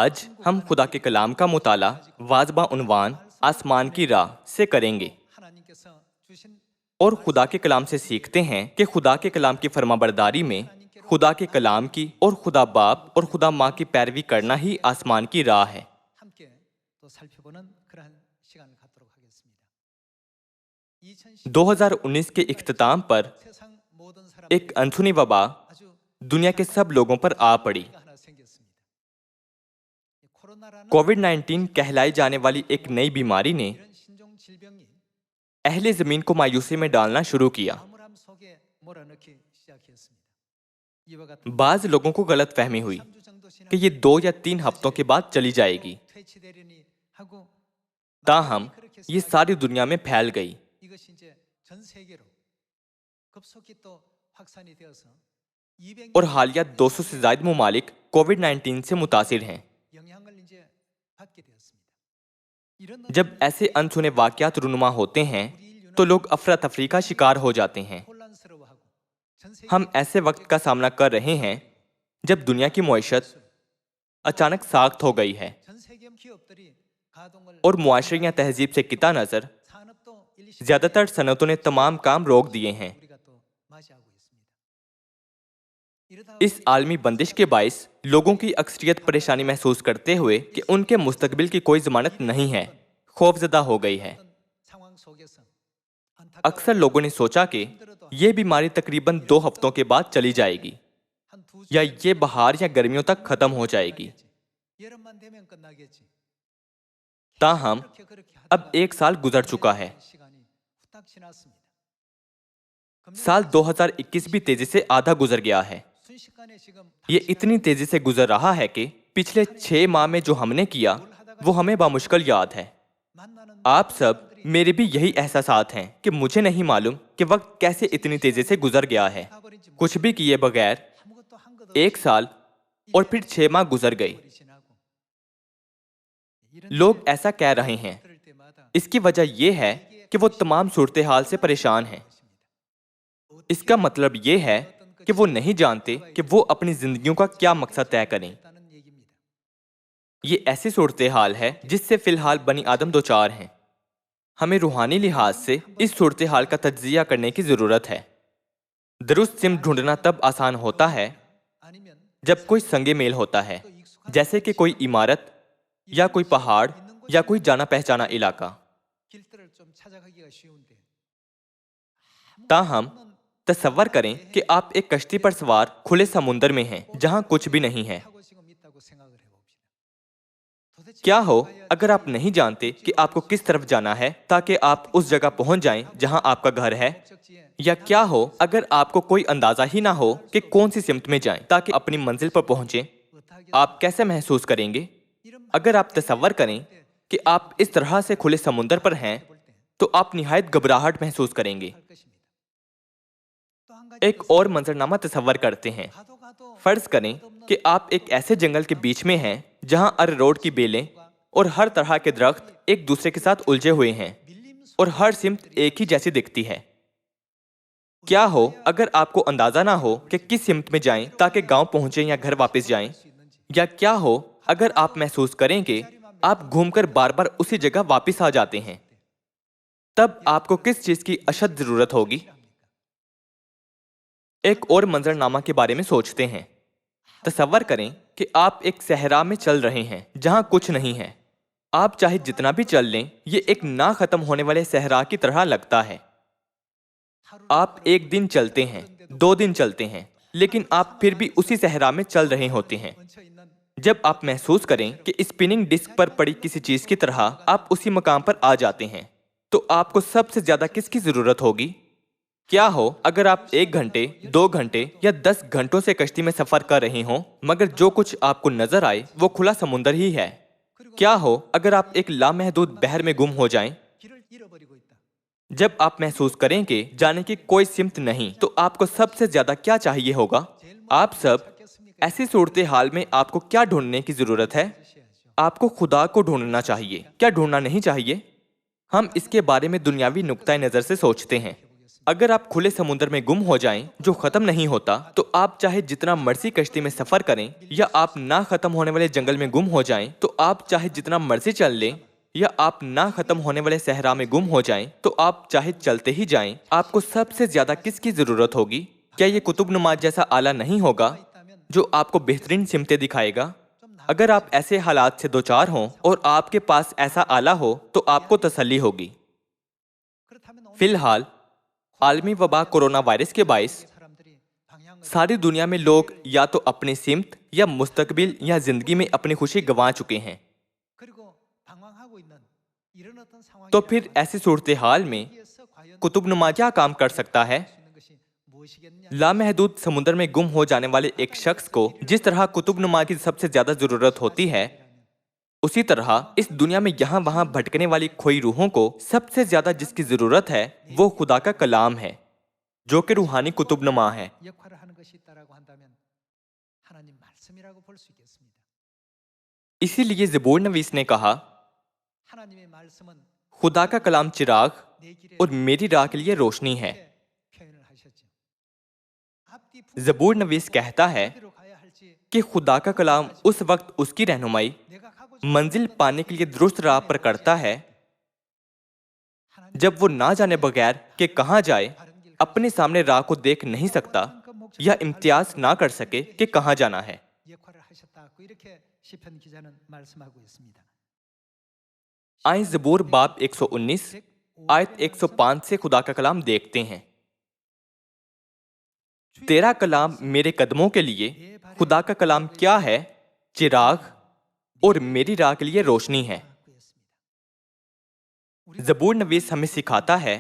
آج ہم خدا کے کلام کا مطالعہ واضح عنوان آسمان کی راہ سے کریں گے اور خدا کے کلام سے سیکھتے ہیں کہ خدا کے کلام کی فرما برداری میں خدا کے کلام کی اور خدا باپ اور خدا ماں کی پیروی کرنا ہی آسمان کی راہ ہے۔ 2019 کے اختتام پر ایک انسنی وبا دنیا کے سب لوگوں پر آ پڑی۔ کووڈ 19 کہلائی جانے والی ایک نئی بیماری نے اہل زمین کو مایوسی میں ڈالنا شروع کیا۔ بعض لوگوں کو غلط فہمی ہوئی کہ یہ 2 یا 3 ہفتوں کے بعد چلی جائے گی، تاہم یہ ساری دنیا میں پھیل گئی۔ اور حالیہ 200 سے زائد ممالک کووڈ 19 سے متاثر ہیں۔ جب ایسے انسنے واقعات رونما ہوتے ہیں تو لوگ افراتفری کا شکار ہو جاتے ہیں۔ ہم ایسے وقت کا سامنا کر رہے ہیں جب دنیا کی معیشت اچانک ساخت ہو گئی ہے اور معاشرے یا تہذیب سے قطع نظر زیادہ تر صنعتوں نے تمام کام روک دیے ہیں۔ اس عالمی بندش کے باعث لوگوں کی اکثریت پریشانی محسوس کرتے ہوئے کہ ان کے مستقبل کی کوئی ضمانت نہیں ہے، خوفزدہ ہو گئی ہے۔ اکثر لوگوں نے سوچا کہ یہ بیماری تقریباً 2 ہفتوں کے بعد چلی جائے گی یا یہ بہار یا گرمیوں تک ختم ہو جائے گی۔ تاہم اب 1 سال گزر چکا ہے۔ سال 2021 بھی تیزی سے آدھا گزر گیا ہے۔ یہ اتنی تیزی سے گزر رہا ہے کہ پچھلے 6 ماہ میں جو ہم نے کیا وہ ہمیں بامشکل یاد ہے۔ آپ سب میرے بھی یہی احساسات ہیں کہ مجھے نہیں معلوم کہ وقت کیسے اتنی تیزی سے گزر گیا ہے۔ کچھ بھی کیے بغیر 1 سال اور پھر 6 ماہ گزر گئے۔ لوگ ایسا کہہ رہے ہیں۔ اس کی وجہ یہ ہے کہ وہ تمام صورتحال سے پریشان ہیں۔ اس کا مطلب یہ ہے کہ وہ نہیں جانتے کہ وہ اپنی زندگیوں کا کیا مقصد طے کریں۔ یہ ایسی صورتحال ہے جس سے فی الحال بنی آدم دوچار ہیں۔ ہمیں روحانی لحاظ سے اس صورتحال کا تجزیہ کرنے کی ضرورت ہے۔ درست سمت ڈھونڈنا تب آسان ہوتا ہے جب کوئی سنگ میل ہوتا ہے، جیسے کہ کوئی عمارت یا کوئی پہاڑ یا کوئی جانا پہچانا علاقہ۔ تاہم تصور کریں کہ آپ ایک کشتی پر سوار کھلے سمندر میں ہیں جہاں کچھ بھی نہیں ہے۔ کیا ہو اگر آپ نہیں جانتے کہ آپ کو کس طرف جانا ہے تاکہ آپ اس جگہ پہنچ جائیں جہاں آپ کا گھر ہے؟ یا کیا ہو اگر آپ کو کوئی اندازہ ہی نہ ہو کہ کون سی سمت میں جائیں تاکہ اپنی منزل پر پہنچیں؟ آپ کیسے محسوس کریں گے؟ اگر آپ تصور کریں کہ آپ اس طرح سے کھلے سمندر پر ہیں تو آپ نہایت گھبراہٹ محسوس کریں گے۔ ایک اور منظرنامہ تصور کرتے ہیں۔ فرض کریں کہ آپ ایک ایسے جنگل کے بیچ میں ہیں جہاں اراروٹ کی بیلیں اور ہر طرح کے درخت ایک دوسرے کے ساتھ الجھے ہوئے ہیں اور ہر سمت ایک ہی جیسی دکھتی ہے۔ کیا ہو اگر آپ کو اندازہ نہ ہو کہ کس سمت میں جائیں تاکہ گاؤں پہنچیں یا گھر واپس جائیں؟ یا کیا ہو اگر آپ محسوس کریں کہ آپ گھوم کر بار بار اسی جگہ واپس آ جاتے ہیں؟ تب آپ کو کس چیز کی اشد ضرورت ہوگی؟ ایک اور منظرنامہ کے بارے میں سوچتے ہیں۔ تصور کریں کہ آپ ایک صحرا میں چل رہے ہیں جہاں کچھ نہیں ہے۔ آپ چاہے جتنا بھی چل لیں یہ ایک نہ ختم ہونے والے صحرا کی طرح لگتا ہے۔ آپ 1 دن چلتے ہیں، 2 دن چلتے ہیں، لیکن آپ پھر بھی اسی صحرا میں چل رہے ہوتے ہیں۔ جب آپ محسوس کریں کہ اسپننگ ڈسک پر پڑی کسی چیز کی طرح آپ اسی مقام پر آ جاتے ہیں تو آپ کو سب سے زیادہ کس کی ضرورت ہوگی؟ کیا ہو اگر آپ 1 گھنٹے، 2 گھنٹے یا 10 گھنٹوں سے کشتی میں سفر کر رہے ہوں مگر جو کچھ آپ کو نظر آئے وہ کھلا سمندر ہی ہے؟ کیا ہو اگر آپ ایک لامحدود بحر میں گم ہو جائیں؟ جب آپ محسوس کریں کہ جانے کی کوئی سمت نہیں تو آپ کو سب سے زیادہ کیا چاہیے ہوگا؟ آپ سب ایسی صورتحال میں آپ کو کیا ڈھونڈنے کی ضرورت ہے؟ آپ کو خدا کو ڈھونڈنا چاہیے، کیا ڈھونڈنا نہیں چاہیے؟ ہم اس کے بارے میں دنیاوی نقطۂ نظر سے سوچتے ہیں۔ اگر آپ کھلے سمندر میں گم ہو جائیں جو ختم نہیں ہوتا تو آپ چاہے جتنا مرضی کشتی میں سفر کریں، یا آپ نہ ختم ہونے والے جنگل میں گم ہو جائیں تو آپ چاہے جتنا مرضی چل لیں، یا آپ نہ ختم ہونے والے صحرا میں گم ہو جائیں تو آپ چاہے چلتے ہی جائیں، آپ کو سب سے زیادہ کس کی ضرورت ہوگی؟ کیا یہ قطب نما جیسا آلہ نہیں ہوگا جو آپ کو بہترین سمتیں دکھائے گا؟ اگر آپ ایسے حالات سے دوچار ہوں اور آپ کے پاس ایسا آلہ ہو تو آپ کو تسلی ہوگی۔ فی الحال عالمی وبا کورونا وائرس کے باعث ساری دنیا میں لوگ یا تو اپنی سمت یا مستقبل یا زندگی میں اپنی خوشی گنوا چکے ہیں۔ تو پھر ایسی صورتحال میں قطب نما کیا کام کر سکتا ہے؟ لامحدود سمندر میں گم ہو جانے والے ایک شخص کو جس طرح قطب نما کی سب سے زیادہ ضرورت ہوتی ہے، اسی طرح اس دنیا میں یہاں وہاں بھٹکنے والی کھوئی روحوں کو سب سے زیادہ جس کی ضرورت ہے وہ خدا کا کلام ہے، جو کہ روحانی قطب نما ہے۔ اسی لیے زبور نویس نے کہا، خدا کا کلام چراغ اور میری راہ کے لیے روشنی ہے۔ زبور نویس کہتا ہے کہ خدا کا کلام اس وقت اس کی رہنمائی منزل پانے کے لیے درست راہ پر کرتا ہے جب وہ نہ جانے بغیر کہ کہاں جائے اپنے سامنے راہ کو دیکھ نہیں سکتا یا امتیاز نہ کر سکے کہ کہاں جانا ہے۔ آئیں زبور باب 119 آیت 105 سے خدا کا کلام دیکھتے ہیں۔ تیرا کلام میرے قدموں کے لیے، خدا کا کلام کیا ہے؟ چراغ اور میری راہ کے لیے روشنی ہے۔ زبور نویس ہمیں سکھاتا ہے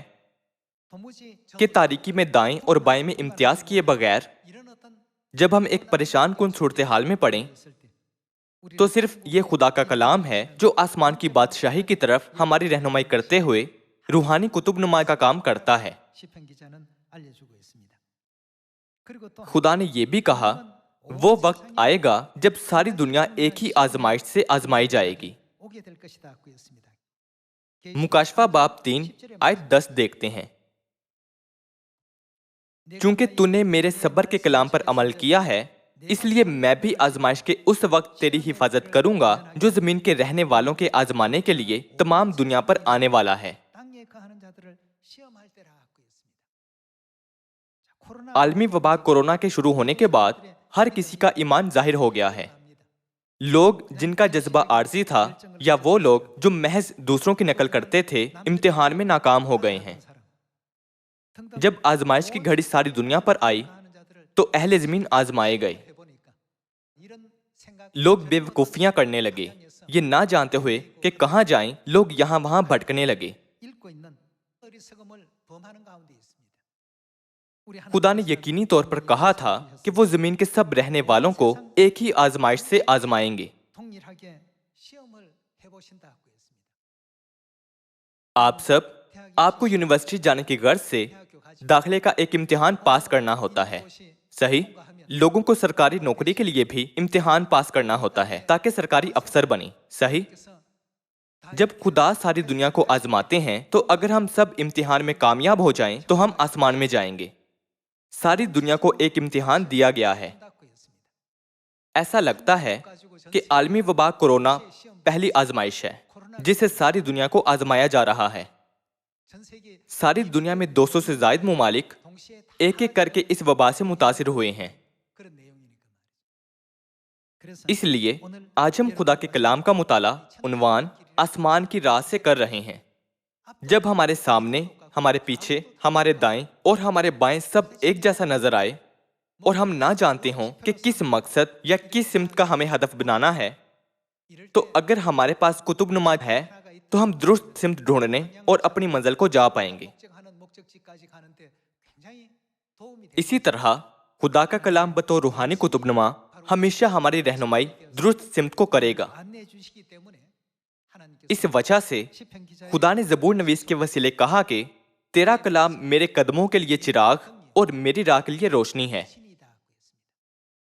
کہ تاریکی میں دائیں اور بائیں میں امتیاز کیے بغیر جب ہم ایک پریشان کن صورتحال میں پڑیں تو صرف یہ خدا کا کلام ہے جو آسمان کی بادشاہی کی طرف ہماری رہنمائی کرتے ہوئے روحانی قطب نما کا کام کرتا ہے۔ خدا نے یہ بھی کہا، وہ وقت آئے گا جب ساری دنیا ایک ہی آزمائش سے آزمائی جائے گی۔ مکاشفہ باب 3 آیت 10 دیکھتے ہیں، چونکہ تو نے میرے صبر کے کلام پر عمل کیا ہے، اس لیے میں بھی آزمائش کے اس وقت تیری حفاظت کروں گا جو زمین کے رہنے والوں کے آزمانے کے لیے تمام دنیا پر آنے والا ہے۔ عالمی وبا کورونا کے شروع ہونے کے بعد ہر کسی کا ایمان ظاہر ہو گیا ہے۔ لوگ جن کا جذبہ عارضی تھا یا وہ لوگ جو محض دوسروں کی نقل کرتے تھے امتحان میں ناکام ہو گئے ہیں۔ جب آزمائش کی گھڑی ساری دنیا پر آئی تو اہل زمین آزمائے گئے۔ لوگ بے وقوفیاں کرنے لگے، یہ نہ جانتے ہوئے کہ کہاں جائیں، لوگ یہاں وہاں بھٹکنے لگے۔ خدا نے یقینی طور پر کہا تھا کہ وہ زمین کے سب رہنے والوں کو ایک ہی آزمائش سے آزمائیں گے۔ آپ کو یونیورسٹی جانے کی غرض سے داخلے کا ایک امتحان پاس کرنا ہوتا ہے، صحیح؟ لوگوں کو سرکاری نوکری کے لیے بھی امتحان پاس کرنا ہوتا ہے تاکہ سرکاری افسر بنے، صحیح؟ جب خدا ساری دنیا کو آزماتے ہیں تو اگر ہم سب امتحان میں کامیاب ہو جائیں تو ہم آسمان میں جائیں گے۔ ساری دنیا کو ایک امتحان دیا گیا ہے۔ ایسا لگتا ہے کہ عالمی وبا کورونا پہلی آزمائش ہے جسے ساری دنیا کو آزمایا جا رہا ہے۔ ساری دنیا میں 200 سے زائد ممالک ایک ایک کر کے اس وبا سے متاثر ہوئے ہیں۔ اس لیے آج ہم خدا کے کلام کا مطالعہ عنوان آسمان کی راہ سے کر رہے ہیں۔ جب ہمارے سامنے، ہمارے پیچھے، ہمارے دائیں اور ہمارے بائیں سب ایک جیسا نظر آئے اور ہم نہ جانتے ہوں کہ کس مقصد یا کس سمت کا ہمیں ہدف بنانا ہے، تو اگر ہمارے پاس قطب نما ہے تو ہم درست سمت ڈھونڈنے اور اپنی منزل کو جا پائیں گے۔ اسی طرح خدا کا کلام بطور روحانی قطب نما ہمیشہ ہماری رہنمائی درست سمت کو کرے گا۔ اس وجہ سے خدا نے زبور نویس کے وسیلے کہا کہ تیرا کلام میرے قدموں کے لیے چراغ اور میری راہ کے لیے روشنی ہے۔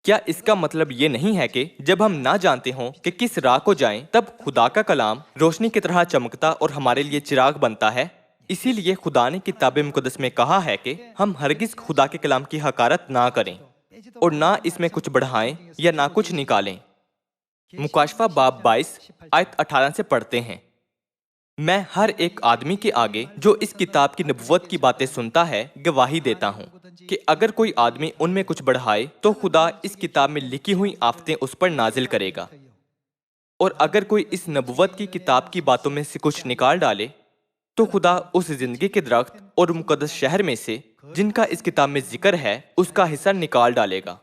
کیا اس کا مطلب یہ نہیں ہے کہ جب ہم نہ جانتے ہوں کہ کس راہ کو جائیں تب خدا کا کلام روشنی کی طرح چمکتا اور ہمارے لیے چراغ بنتا ہے؟ اسی لیے خدا نے کتاب مقدس میں کہا ہے کہ ہم ہرگز خدا کے کلام کی حقارت نہ کریں اور نہ اس میں کچھ بڑھائیں یا نہ کچھ نکالیں۔ مکاشفہ باب 22 آیت 18 سے پڑھتے ہیں، میں ہر ایک آدمی کے آگے جو اس کتاب کی نبوت کی باتیں سنتا ہے گواہی دیتا ہوں کہ اگر کوئی آدمی ان میں کچھ بڑھائے تو خدا اس کتاب میں لکھی ہوئی آفتیں اس پر نازل کرے گا، اور اگر کوئی اس نبوت کی کتاب کی باتوں میں سے کچھ نکال ڈالے تو خدا اس زندگی کے درخت اور مقدس شہر میں سے جن کا اس کتاب میں ذکر ہے اس کا حصہ نکال ڈالے گا۔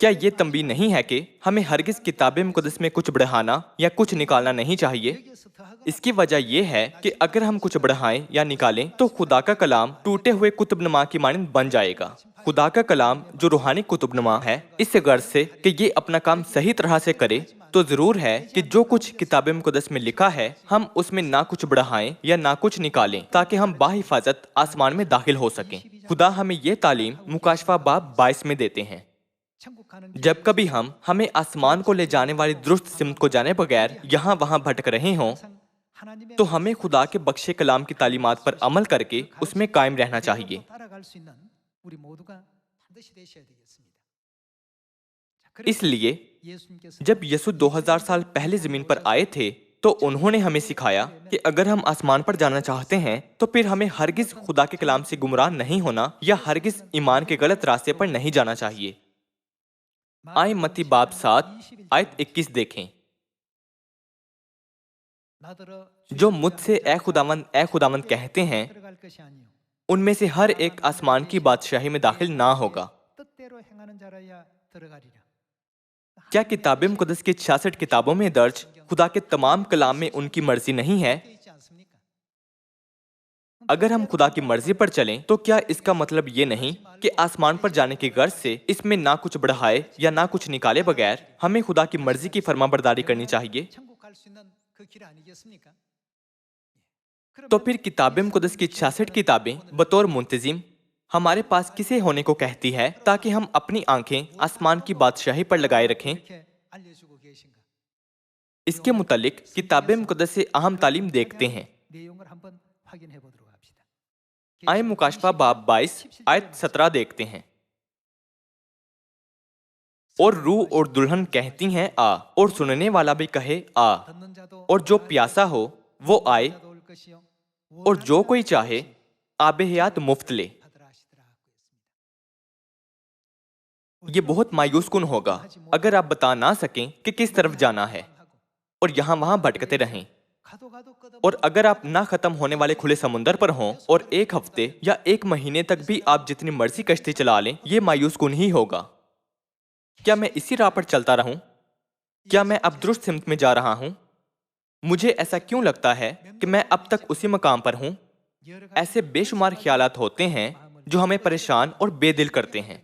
کیا یہ تنبیہ نہیں ہے کہ ہمیں ہرگز کتاب مقدس میں کچھ بڑھانا یا کچھ نکالنا نہیں چاہیے؟ اس کی وجہ یہ ہے کہ اگر ہم کچھ بڑھائیں یا نکالیں تو خدا کا کلام ٹوٹے ہوئے کتب نما کی مانند بن جائے گا۔ خدا کا کلام جو روحانی کتب نما ہے، اس غرض سے کہ یہ اپنا کام صحیح طرح سے کرے، تو ضرور ہے کہ جو کچھ کتاب مقدس میں لکھا ہے ہم اس میں نہ کچھ بڑھائیں یا نہ کچھ نکالیں تاکہ ہم باحفاظت آسمان میں داخل ہو سکیں۔ خدا ہمیں یہ تعلیم مکاشفہ باب 22 میں دیتے ہیں۔ جب کبھی ہمیں آسمان کو لے جانے والی درست سمت کو جانے بغیر یہاں وہاں بھٹک رہے ہوں تو ہمیں خدا کے بخشے کلام کی تعلیمات پر عمل کر کے اس میں قائم رہنا چاہیے۔ اس لیے جب یسوع 2000 سال پہلے زمین پر آئے تھے تو انہوں نے ہمیں سکھایا کہ اگر ہم آسمان پر جانا چاہتے ہیں تو پھر ہمیں ہرگز خدا کے کلام سے گمراہ نہیں ہونا یا ہرگز ایمان کے غلط راستے پر نہیں جانا چاہیے۔ آئیں متی باب 7 آیت 21 دیکھیں، جو مجھ سے اے خداوند کہتے ہیں ان میں سے ہر ایک آسمان کی بادشاہی میں داخل نہ ہوگا۔ کیا کتاب مقدس کی 66 کتابوں میں درج خدا کے تمام کلام میں ان کی مرضی نہیں ہے؟ اگر ہم خدا کی مرضی پر چلیں تو کیا اس کا مطلب یہ نہیں کہ آسمان پر جانے کی غرض سے اس میں نہ کچھ بڑھائے یا نہ کچھ نکالے بغیر ہمیں خدا کی مرضی کی فرما برداری کرنی چاہیے؟ تو پھر کتاب مقدس کی 66 کتابیں بطور منتظم ہمارے پاس کسے ہونے کو کہتی ہے تاکہ ہم اپنی آنکھیں آسمان کی بادشاہی پر لگائے رکھیں؟ اس کے متعلق کتاب مقدس سے اہم تعلیم دیکھتے ہیں۔ آئیں مکاشفہ باب 22 آیت 17 دیکھتے ہیں، اور روح اور دلہن کہتی ہیں آ، اور سننے والا بھی کہے آ، اور جو پیاسا ہو وہ آئے، اور جو کوئی چاہے آب حیات مفت لے۔ یہ بہت مایوس کن ہوگا اگر آپ بتا نہ سکیں کہ کس طرف جانا ہے اور یہاں وہاں بھٹکتے رہیں، اور اگر آپ نہ ختم ہونے والے کھلے سمندر پر ہوں اور ایک ہفتے یا ایک مہینے تک بھی آپ جتنی مرضی کشتی چلا لیں، یہ مایوس کن ہی ہوگا۔ کیا میں اسی راہ پر چلتا رہوں؟ کیا میں اب درست سمت میں جا رہا ہوں؟ مجھے ایسا کیوں لگتا ہے کہ میں اب تک اسی مقام پر ہوں؟ ایسے بے شمار خیالات ہوتے ہیں جو ہمیں پریشان اور بے دل کرتے ہیں۔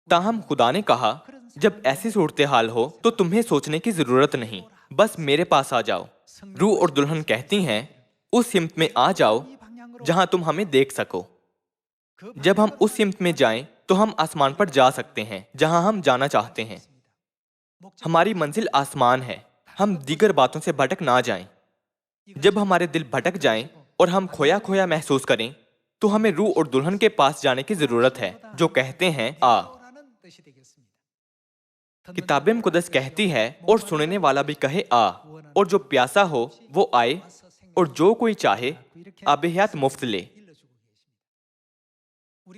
تاہم خدا نے کہا، جب ایسی صورتحال ہو تو تمہیں سوچنے کی ضرورت نہیں، بس میرے پاس آ جاؤ۔ روح اور دلہن کہتی ہیں، اس سمت میں آ جاؤ جہاں تم ہمیں دیکھ سکو۔ جب ہم اس سمت میں جائیں تو ہم آسمان پر جا سکتے ہیں جہاں ہم جانا چاہتے ہیں۔ ہماری منزل آسمان ہے، ہم دیگر باتوں سے بھٹک نہ جائیں۔ جب ہمارے دل بھٹک جائیں اور ہم کھویا کھویا محسوس کریں تو ہمیں روح اور دلہن کے پاس جانے کی ضرورت ہے جو کہتے ہیں آ۔ کتاب مقدس کہتی ہے، اور سننے والا بھی کہے آ، اور جو پیاسا ہو وہ آئے، اور جو کوئی چاہے آب حیات مفت لے۔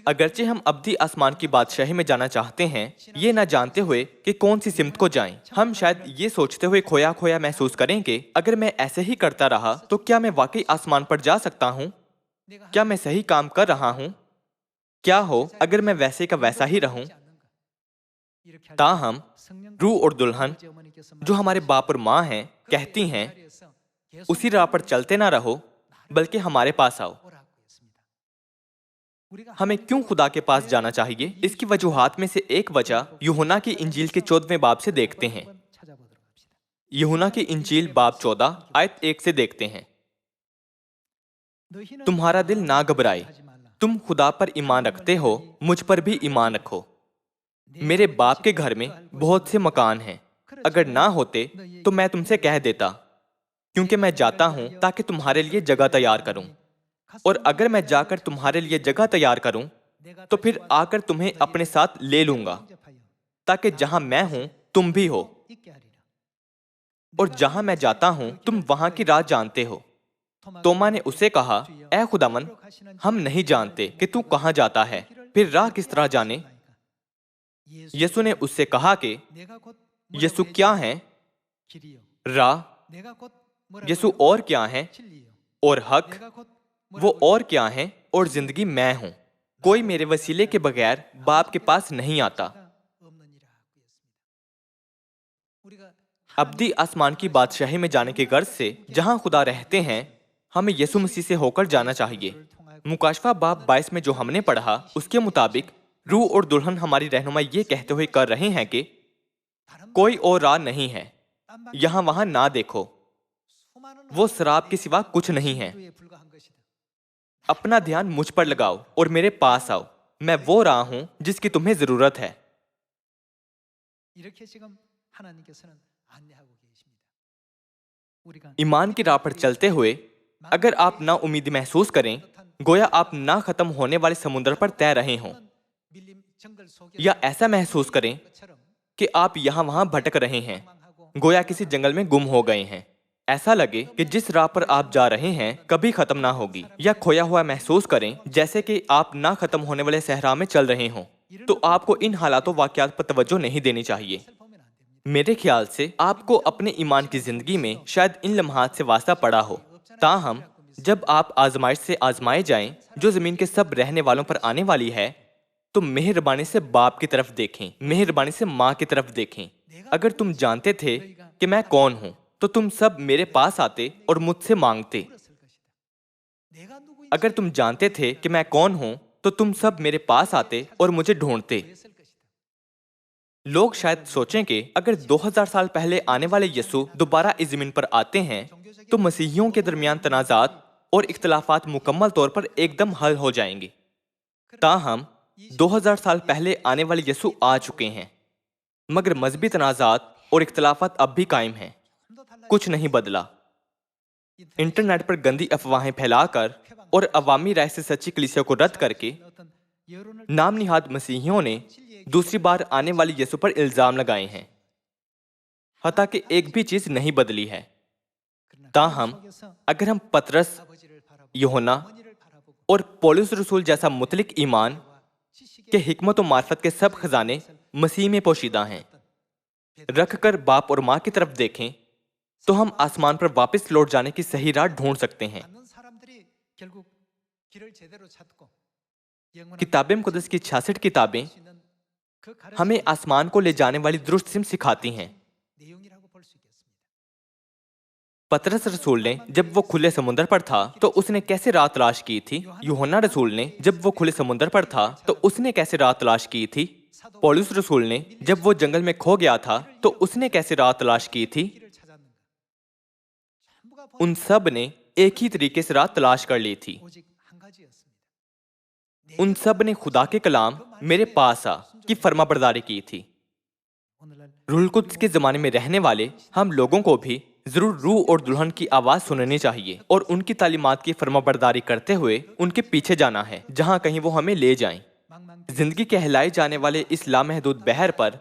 اگرچہ ہم ابدی آسمان کی بادشاہی میں جانا چاہتے ہیں، یہ نہ جانتے ہوئے کہ کون سی سمت کو جائیں، ہم شاید یہ سوچتے ہوئے کھویا کھویا محسوس کریں کہ اگر میں ایسے ہی کرتا رہا تو کیا میں واقعی آسمان پر جا سکتا ہوں؟ کیا میں صحیح کام کر رہا ہوں؟ کیا ہو اگر میں ویسے کا ویسا ہی رہوں؟ تاہم روح اور دلہن جو ہمارے باپ اور ماں ہیں کہتی ہیں، اسی راہ پر چلتے نہ رہو بلکہ ہمارے پاس آؤ۔ ہمیں کیوں خدا کے پاس جانا چاہیے؟ اس کی وجوہات میں سے ایک وجہ یوحنا کی انجیل کے 14ویں باب سے دیکھتے ہیں۔ یوحنا کی انجیل باب 14 آیت 1 سے دیکھتے ہیں، تمہارا دل نہ گھبرائے، تم خدا پر ایمان رکھتے ہو، مجھ پر بھی ایمان رکھو۔ میرے باپ کے گھر میں بہت سے مکان ہیں، اگر نہ ہوتے تو میں تم سے کہہ دیتا کیونکہ میں جاتا ہوں تاکہ تمہارے لیے جگہ تیار کروں، اور اگر میں جا کر تمہارے لیے جگہ تیار کروں تو پھر آ کر تمہیں اپنے ساتھ لے لوں گا، تاکہ جہاں میں ہوں تم بھی ہو، اور جہاں میں جاتا ہوں تم وہاں کی راہ جانتے ہو۔ توما نے اسے کہا، اے خداوند، ہم نہیں جانتے کہ تو کہاں جاتا ہے، پھر راہ کس طرح جانے؟ یسوع نے اس سے کہا کہ یسوع کیا ہے؟ راہ۔ یسوع اور کیا ہے؟ اور حق۔ وہ اور کیا ہے؟ اور زندگی میں ہوں۔ کوئی میرے وسیلے کے بغیر باپ کے پاس نہیں آتا۔ ابدی آسمان کی بادشاہی میں جانے کے غرض سے جہاں خدا رہتے ہیں ہمیں یسوع مسیح سے ہو کر جانا چاہیے۔ مکاشفہ باب 22 میں جو ہم نے پڑھا اس کے مطابق روح اور دلہن ہماری رہنمائی یہ کہتے ہوئے کر رہے ہیں کہ کوئی اور راہ نہیں ہے، یہاں وہاں نہ دیکھو، وہ سراب کے سوا کچھ نہیں ہے۔ اپنا دھیان مجھ پر لگاؤ اور میرے پاس آؤ، میں وہ راہ ہوں جس کی تمہیں ضرورت ہے۔ ایمان کی راہ پر چلتے ہوئے اگر آپ نا امیدی محسوس کریں، گویا آپ نہ ختم ہونے والے سمندر پر تیر رہے ہوں، یا ایسا محسوس کریں کہ آپ یہاں وہاں بھٹک رہے ہیں، گویا کسی جنگل میں گم ہو گئے ہیں، ایسا لگے کہ جس راہ پر آپ جا رہے ہیں کبھی ختم نہ ہوگی، یا کھویا ہوا محسوس کریں جیسے کہ آپ نہ ختم ہونے والے صحرا میں چل رہے ہوں، تو آپ کو ان حالات و واقعات پر توجہ نہیں دینی چاہیے۔ میرے خیال سے آپ کو اپنے ایمان کی زندگی میں شاید ان لمحات سے واسطہ پڑا ہو، تاہم جب آپ آزمائش سے آزمائے جائیں جو زمین کے سب رہنے والوں پر آنے والی ہے، تو مہربانی سے باپ کی طرف دیکھیں، مہربانی سے ماں کی طرف دیکھیں۔ اگر تم جانتے تھے کہ میں کون ہوں تو تم سب میرے پاس آتے اور مجھ سے مانگتے۔ اگر تم جانتے تھے کہ میں کون ہوں تو تم سب میرے پاس آتے اور مجھے ڈھونڈتے۔ لوگ شاید سوچیں کہ اگر 2000 سال پہلے آنے والے یسوع دوبارہ اس زمین پر آتے ہیں تو مسیحیوں کے درمیان تنازعات اور اختلافات مکمل طور پر ایک دم حل ہو جائیں گے۔ تاہم 2000 سال پہلے آنے والے یسوع آ چکے ہیں، مگر مذہبی تنازعات اور اختلافات اب بھی قائم ہیں، کچھ نہیں بدلا۔ انٹرنیٹ پر گندی افواہیں پھیلا کر اور عوامی رائے سے سچی کلیسیا کو رد کر کے نام نہاد مسیحیوں نے دوسری بار آنے والی یسوع پر الزام لگائے ہیں، حتیٰ کہ ایک بھی چیز نہیں بدلی ہے۔ تاہم اگر ہم پطرس، یوحنا اور پولس رسول جیسا مطلق ایمان کہ حکمت و معرفت کے سب خزانے مسیح میں پوشیدہ ہیں رکھ کر باپ اور ماں کی طرف دیکھیں تو ہم آسمان پر واپس لوٹ جانے کی صحیح راہ ڈھونڈ سکتے ہیں۔ کتاب مقدس کی 66 کتابیں ہمیں آسمان کو لے جانے والی درست سمت سکھاتی ہیں۔ پطرس رسول نے جب وہ کھلے سمندر پر تھا تو اس نے کیسے راہ تلاش کی تھی؟ یوحنا رسول نے جب وہ کھلے سمندر پر تھا تو اس نے کیسے راہ تلاش کی تھی؟ پولس رسول نے جب وہ جنگل میں کھو گیا تھا تو اس نے کیسے راہ تلاش کی تھی؟ ان سب نے ایک ہی طریقے سے راہ تلاش کر لی تھی۔ ان سب نے خدا کے کلام میرے پاس آ کی فرما برداری کی تھی۔ روح القدس کے زمانے میں رہنے والے ہم لوگوں کو بھی ضرور روح اور دلہن کی آواز سننی چاہیے اور ان کی تعلیمات کی فرما برداری کرتے ہوئے ان کے پیچھے جانا ہے جہاں کہیں وہ ہمیں لے جائیں۔ زندگی کے ہلائے جانے والے اس لامحدود بحر پر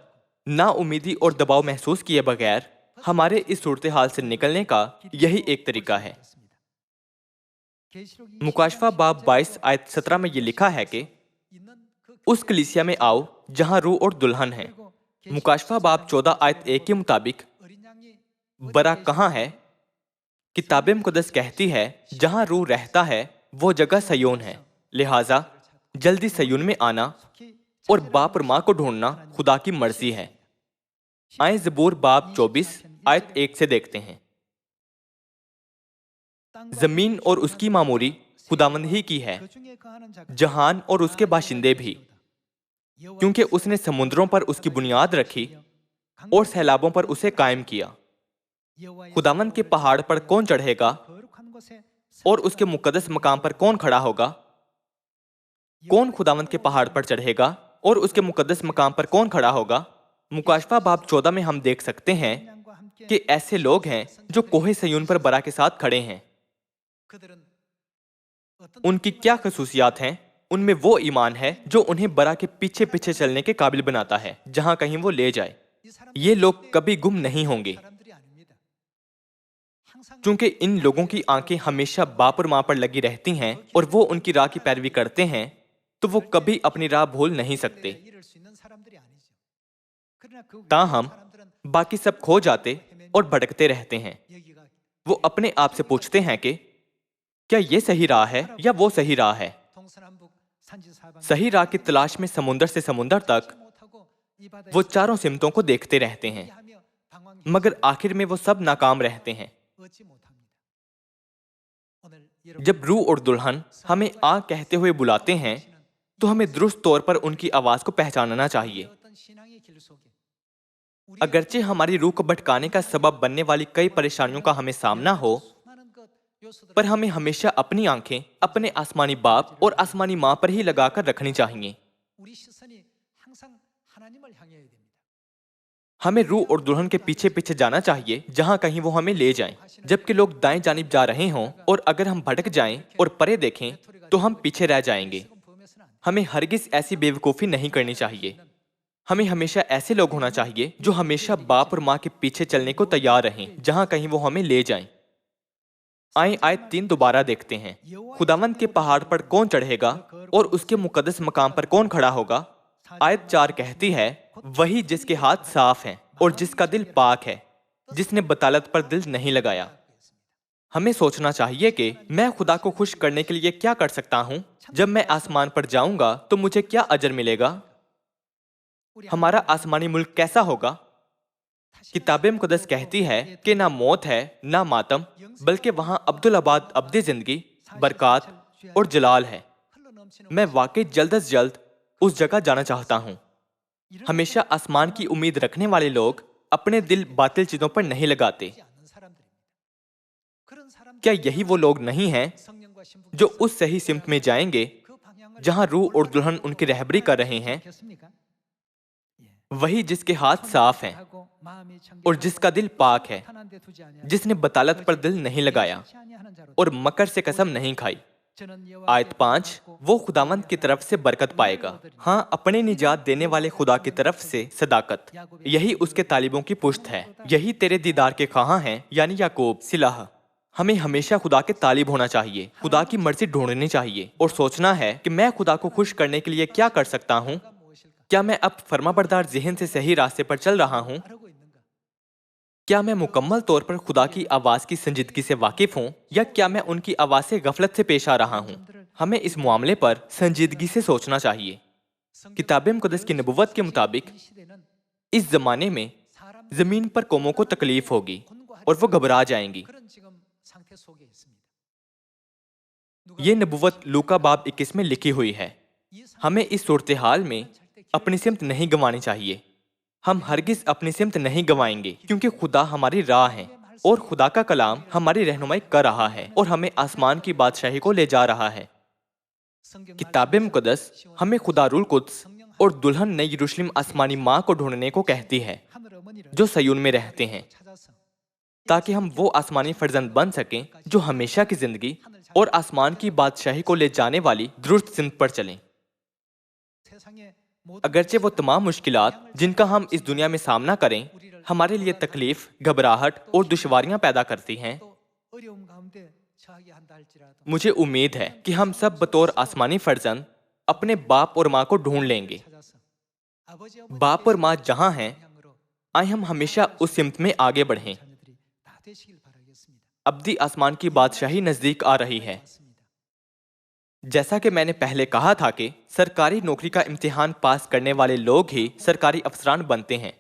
نا امیدی اور دباؤ محسوس کیے بغیر ہمارے اس صورتحال سے نکلنے کا یہی ایک طریقہ ہے۔ مکاشفہ باب 22 آیت 17 میں یہ لکھا ہے کہ اس کلیسیا میں آؤ جہاں روح اور دلہن ہے۔ مکاشفہ باب 14 آیت 1 کے مطابق برا کہاں ہے؟ کتاب مقدس کہتی ہے جہاں روح رہتا ہے وہ جگہ سیون ہے، لہٰذا جلدی سیون میں آنا اور باپ اور ماں کو ڈھونڈنا خدا کی مرضی ہے۔ آئیں زبور باب 24 آیت 1 سے دیکھتے ہیں۔ زمین اور اس کی معموری خداوند ہی کی ہے، جہان اور اس کے باشندے بھی، کیونکہ اس نے سمندروں پر اس کی بنیاد رکھی اور سیلابوں پر اسے قائم کیا۔ خداوند کے پہاڑ پر کون چڑھے گا اور اس کے مقدس مقام پر کون کھڑا ہوگا؟ کون خداوند کے پہاڑ پر چڑھے گا اور اس کے مقدس مقام پر کون کھڑا ہوگا؟ مکاشفہ باب 14 میں ہم دیکھ سکتے ہیں کہ ایسے لوگ ہیں جو کوہ سیون پر برا کے ساتھ کھڑے ہیں۔ ان کی کیا خصوصیات ہیں؟ ان میں وہ ایمان ہے جو انہیں برا کے پیچھے پیچھے چلنے کے قابل بناتا ہے جہاں کہیں وہ لے جائے۔ یہ لوگ کبھی گم نہیں ہوں گے، چونکہ ان لوگوں کی آنکھیں ہمیشہ باپ اور ماں پر لگی رہتی ہیں اور وہ ان کی راہ کی پیروی کرتے ہیں، تو وہ کبھی اپنی راہ بھول نہیں سکتے۔ تاہم باقی سب کھو جاتے اور بھٹکتے رہتے ہیں۔ وہ اپنے آپ سے پوچھتے ہیں کہ کیا یہ صحیح راہ ہے یا وہ صحیح راہ ہے؟ صحیح راہ کی تلاش میں سمندر سے سمندر تک وہ چاروں سمتوں کو دیکھتے رہتے ہیں، مگر آخر میں وہ سب ناکام رہتے ہیں۔ جب روح اور دلہن ہمیں آ کہتے ہوئے بلاتے ہیں تو ہمیں درست طور پر ان کی آواز کو پہچاننا چاہیے۔ اگرچہ ہماری روح کو بھٹکانے کا سبب بننے والی کئی پریشانیوں کا ہمیں سامنا ہو، پر ہمیں ہمیشہ اپنی آنکھیں اپنے آسمانی باپ اور آسمانی ماں پر ہی لگا کر رکھنی چاہیے۔ ہمیں روح اور دلہن کے پیچھے پیچھے جانا چاہیے جہاں کہیں وہ ہمیں لے جائیں، جبکہ لوگ دائیں جانب جا رہے ہوں، اور اگر ہم بھٹک جائیں اور پرے دیکھیں تو ہم پیچھے رہ جائیں گے۔ ہمیں ہرگز ایسی بے وقوفی نہیں کرنی چاہیے۔ ہمیں ہمیشہ ایسے لوگ ہونا چاہیے جو ہمیشہ باپ اور ماں کے پیچھے چلنے کو تیار رہیں جہاں کہیں وہ ہمیں لے جائیں۔ آئیں آیت 3 دوبارہ دیکھتے ہیں۔ خداوند کے پہاڑ پر کون چڑھے گا اور اس کے مقدس مقام پر کون کھڑا ہوگا؟ آیت 4 کہتی ہے، وہی جس کے ہاتھ صاف ہیں اور جس کا دل پاک ہے، جس نے بطالت پر دل نہیں لگایا۔ ہمیں سوچنا چاہیے کہ میں خدا کو خوش کرنے کے لیے کیا کر سکتا ہوں؟ جب میں آسمان پر جاؤں گا تو مجھے کیا اجر ملے گا؟ ہمارا آسمانی ملک کیسا ہوگا؟ کتاب مقدس کہتی ہے کہ نہ موت ہے نہ ماتم، بلکہ وہاں عبدالآباد ابدی زندگی، برکات اور جلال ہے۔ میں واقعی جلد از جلد اس جگہ جانا چاہتا ہوں۔ ہمیشہ آسمان کی امید رکھنے والے لوگ اپنے دل باطل چیزوں پر نہیں لگاتے۔ کیا یہی وہ لوگ نہیں ہیں جو اس صحیح سمت میں جائیں گے جہاں روح اور دلہن ان کی رہبری کر رہے ہیں؟ وہی جس کے ہاتھ صاف ہیں اور جس کا دل پاک ہے، جس نے بطالت پر دل نہیں لگایا اور مکر سے قسم نہیں کھائی۔ آیت 5، وہ خداوند کی طرف سے برکت پائے گا۔ ہاں، اپنے نجات دینے والے خدا کی طرف سے صداقت، یہی اس کے طالبوں کی پشت ہے۔ یہی تیرے دیدار کے خواہاں ہیں، یعنی یعقوب صلاح۔ ہمیں ہمیشہ خدا کے طالب ہونا چاہیے، خدا کی مرضی ڈھونڈنی چاہیے اور سوچنا ہے کہ میں خدا کو خوش کرنے کے لیے کیا کر سکتا ہوں؟ کیا میں اب فرمانبردار ذہن سے صحیح راستے پر چل رہا ہوں؟ کیا میں مکمل طور پر خدا کی آواز کی سنجیدگی سے واقف ہوں، یا کیا میں ان کی آواز سے غفلت سے پیش آ رہا ہوں؟ ہمیں اس معاملے پر سنجیدگی سے سوچنا چاہیے۔ کتاب مقدس کی نبوت کے مطابق اس زمانے میں زمین پر قوموں کو تکلیف ہوگی اور وہ گھبرا جائیں گی۔ یہ نبوت لوکا باب 21 میں لکھی ہوئی ہے۔ ہمیں اس صورتحال میں اپنی سمت نہیں گنوانی چاہیے۔ ہم ہرگز اپنی سمت نہیں گنوائیں گے، کیونکہ خدا ہماری راہ ہے اور خدا کا کلام ہماری رہنمائی کر رہا ہے اور ہمیں آسمان کی بادشاہی کو لے جا رہا ہے۔ کتاب مقدس ہمیں خدا روح القدس اور دلہن نئی یروشلم آسمانی ماں کو ڈھونڈنے کو کہتی ہے جو سیون میں رہتے ہیں، تاکہ ہم وہ آسمانی فرزند بن سکیں جو ہمیشہ کی زندگی اور آسمان کی بادشاہی کو لے جانے والی درست سمت پر چلیں۔ اگرچہ وہ تمام مشکلات جن کا ہم اس دنیا میں سامنا کریں ہمارے لیے تکلیف، گھبراہٹ اور دشواریاں پیدا کرتی ہیں، مجھے امید ہے کہ ہم سب بطور آسمانی فرزند اپنے باپ اور ماں کو ڈھونڈ لیں گے۔ باپ اور ماں جہاں ہیں، آئیں ہم ہمیشہ اس سمت میں آگے بڑھیں۔ ابدی آسمان کی بادشاہی نزدیک آ رہی ہے۔ جیسا کہ میں نے پہلے کہا تھا کہ سرکاری نوکری کا امتحان پاس کرنے والے لوگ ہی سرکاری افسران بنتے ہیں۔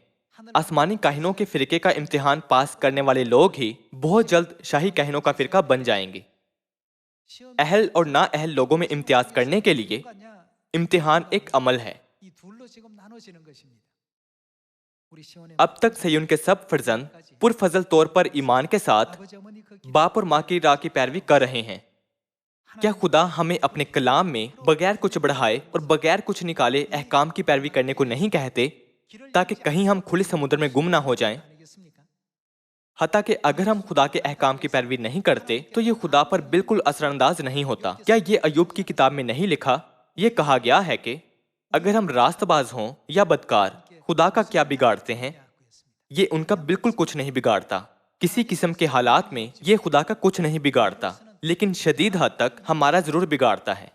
آسمانی کاہنوں کے فرقے کا امتحان پاس کرنے والے لوگ ہی بہت جلد شاہی کاہنوں کا فرقہ بن جائیں گے۔ اہل اور نا اہل لوگوں میں امتیاز کرنے کے لیے امتحان ایک عمل ہے۔ اب تک سیون کے سب فرزند پرفضل طور پر ایمان کے ساتھ باپ اور ماں کی راہ کی پیروی کر رہے ہیں۔ کیا خدا ہمیں اپنے کلام میں بغیر کچھ بڑھائے اور بغیر کچھ نکالے احکام کی پیروی کرنے کو نہیں کہتے، تاکہ کہیں ہم کھلے سمندر میں گم نہ ہو جائیں؟ حتیٰ کہ اگر ہم خدا کے احکام کی پیروی نہیں کرتے تو یہ خدا پر بالکل اثر انداز نہیں ہوتا۔ کیا یہ ایوب کی کتاب میں نہیں لکھا؟ یہ کہا گیا ہے کہ اگر ہم راست باز ہوں یا بدکار، خدا کا کیا بگاڑتے ہیں؟ یہ ان کا بالکل کچھ نہیں بگاڑتا۔ کسی قسم کے حالات میں یہ خدا کا کچھ نہیں بگاڑتا، لیکن شدید حد تک ہمارا ضرور بگاڑتا ہے۔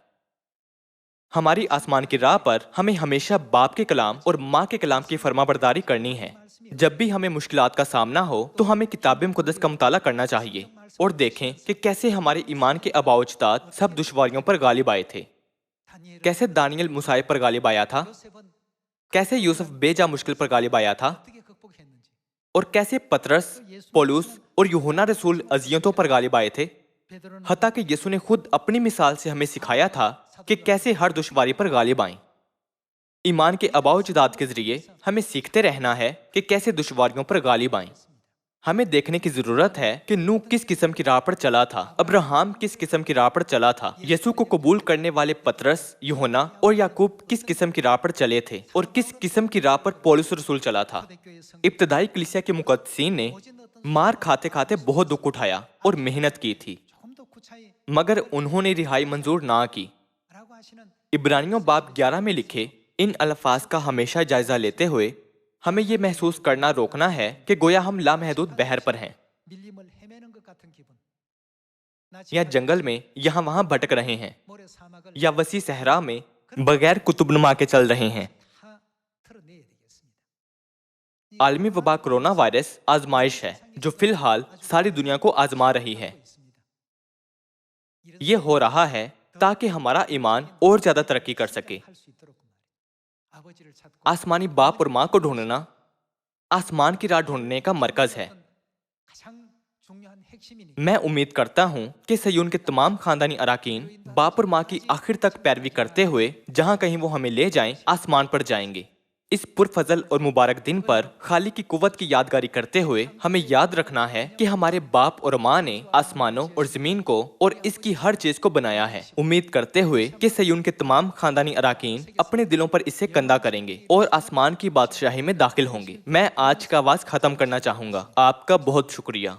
ہماری آسمان کی راہ پر ہمیں ہمیشہ باپ کے کلام اور ماں کے کلام کی فرما برداری کرنی ہے۔ جب بھی ہمیں مشکلات کا سامنا ہو تو ہمیں کتاب مقدس کا مطالعہ کرنا چاہیے اور دیکھیں کہ کیسے ہمارے ایمان کے آباء و اجداد سب دشواریوں پر غالب آئے تھے، کیسے دانیل مصائب پر غالب آیا تھا، کیسے یوسف بے جا مشکل پر غالب آیا تھا، اور کیسے پطرس، پولس اور یوحنا رسول اذیتوں پر غالب آئے تھے۔ حتیٰ کہ یسوع نے خود اپنی مثال سے ہمیں سکھایا تھا کہ کیسے ہر دشواری پر غالب آئیں۔ ایمان کے آباء و اجداد کے ذریعے ہمیں سیکھتے رہنا ہے کہ کیسے دشواریوں پر غالب آئیں۔ ہمیں دیکھنے کی ضرورت ہے کہ نوح کس قسم کی راہ پر چلا تھا، ابراہم کس قسم کی راہ پر چلا تھا، یسوع کو قبول کرنے والے پطرس، یوحنا اور یعقوب کس قسم کی راہ پر چلے تھے، اور کس قسم کی راہ پر پولس رسول چلا تھا۔ ابتدائی کلیسیا کے مقدسین نے مار کھاتے کھاتے بہت دکھ اٹھایا اور محنت کی تھی، مگر انہوں نے رہائی منظور نہ کی۔ عبرانیوں باب 11 میں لکھے ان الفاظ کا ہمیشہ جائزہ لیتے ہوئے ہمیں یہ محسوس کرنا روکنا ہے کہ گویا ہم لامحدود بحر پر ہیں، یا جنگل میں یہاں وہاں بھٹک رہے ہیں، یا وسیع صحرا میں بغیر کتب نما کے چل رہے ہیں۔ عالمی وبا کرونا وائرس آزمائش ہے جو فی الحال ساری دنیا کو آزما رہی ہے۔ یہ ہو رہا ہے تاکہ ہمارا ایمان اور زیادہ ترقی کر سکے۔ آسمانی باپ اور ماں کو ڈھونڈنا آسمان کی راہ ڈھونڈنے کا مرکز ہے۔ میں امید کرتا ہوں کہ صیون کے تمام خاندانی اراکین باپ اور ماں کی آخر تک پیروی کرتے ہوئے جہاں کہیں وہ ہمیں لے جائیں آسمان پر جائیں گے۔ اس پرفضل اور مبارک دن پر خالق کی قوت کی یادگاری کرتے ہوئے ہمیں یاد رکھنا ہے کہ ہمارے باپ اور ماں نے آسمانوں اور زمین کو اور اس کی ہر چیز کو بنایا ہے، امید کرتے ہوئے کہ صیون کے تمام خاندانی اراکین اپنے دلوں پر اسے کندہ کریں گے اور آسمان کی بادشاہی میں داخل ہوں گے۔ میں آج کا آواز ختم کرنا چاہوں گا۔ آپ کا بہت شکریہ۔